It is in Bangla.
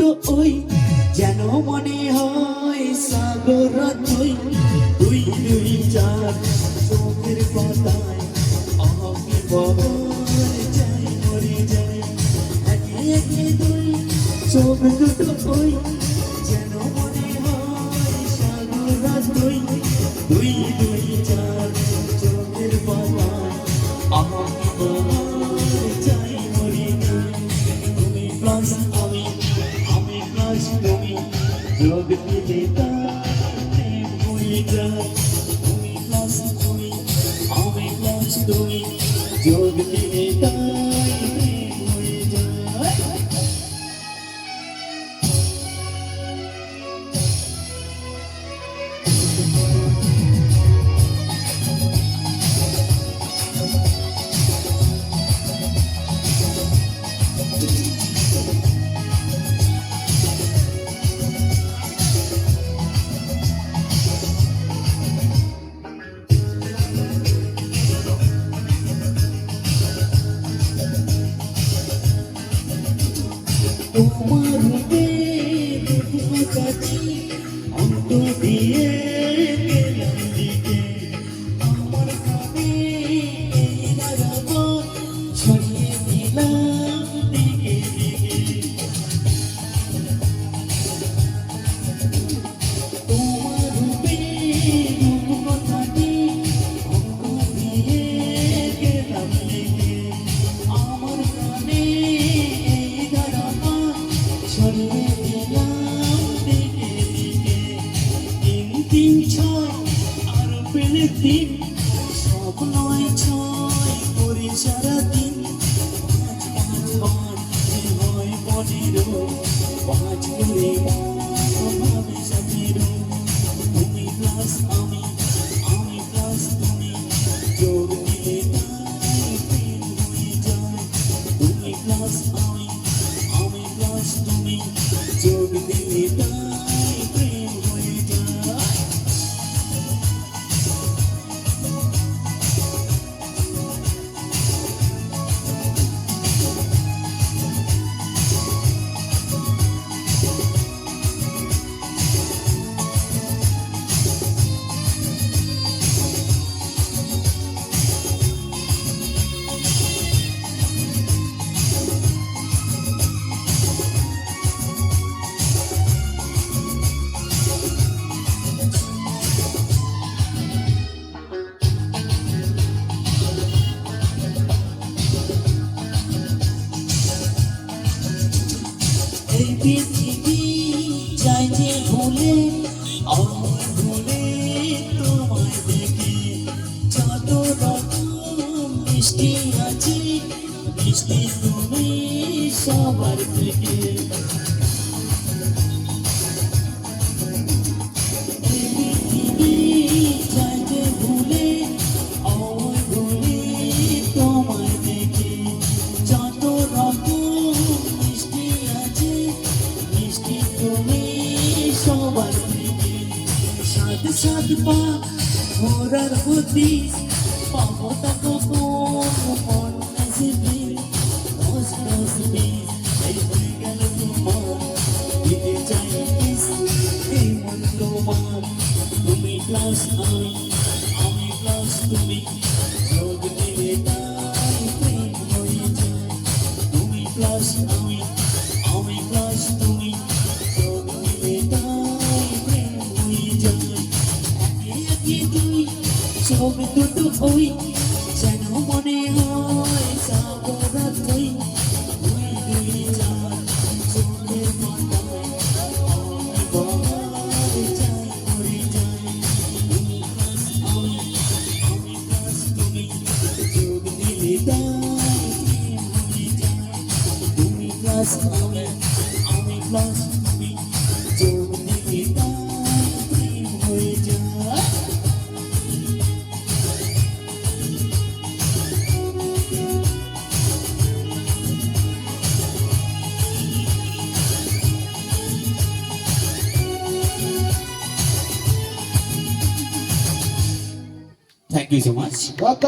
ওই যেন মনে হয় সাগর তুই দুই দুই চার চোখের পাতায় আমাকে বহর যাই মরে যাই একে একে দুই চোখ দুটো ওই যেন মনে হয় সাগর তুই দুই দুই চার চোখের পাতায় আমাকে বহর যাই মরে যাই তুমি প্লাস আমি প্লাস তুমি যোগ দিলে তাই হয়ে যায় তুমি প্লাস আমি প্লাস তুমি যোগ দিলে তাই হয়ে যায় তোমার রূপে দেখবো কাছে অন্ত দিয়ে গেলাম দিকে আমার প্রাণে এই রাগাবো ছড়িয়ে দিলাম দিকে দিকে তোমার রূপে দেখবো কাছে অন্ত দিয়ে গেলাম দিকে আমার প্রাণে ছড়িয়ে দিলাম দিকে দিকে তিন তিন ছয় আর পেলে তিন সব নয় ছয় করে সারাদিন পাঁচ পাঁচ পাঁচ হয় পনেরো পাঁচ করে ভাবে সতেরো তুমি প্লাস আমি প্লাস তুমি যোগ দিলে তাই প্রেম হয়ে যায় তুমি প্লাস আমি প্লাস তুমি যোগ দিলে তাই প্রেম হয়ে যায় এই পৃথিবী যাই যে ভুলে আমার ভুলে তোমায় দেখে যত রকম মিষ্টি আছে মিষ্টি তুমি সবার থেকে এই পৃথিবী যাই যে ভুলে আমার ভুলে তোমায় দেখে যত রকম মিষ্টি আছে মিষ্টি তুমি সবার থেকে সাত সাত পা ঘোরার হতিস পাবো তা কখন মন আসবে দশ দশ বিশ এই হয়ে গেল তোমার দিতে চাই এই মন তোমার তুমি প্লাস আমি প্লাস তুমি যোগ দিলে তাই প্রেম হয়ে যায় তুমি প্লাস আমি প্লাস তুমি যোগ দিলে তাই প্রেম হয়ে যায় একে একে দুই চোখ দুটো ওই যেন মনে হয় সাগর তুই দুই দুই চার চোখের পাতায় আমি বহর যাই মরে যাই তুমি প্লাস আমি প্লাস তুমি যোগ দিলে তাই প্রেম হয়ে যায় তুমি প্লাস আমি প্লাস তুমি যোগ দিলে তাই প্রেম হয়ে যায় Thank you so much.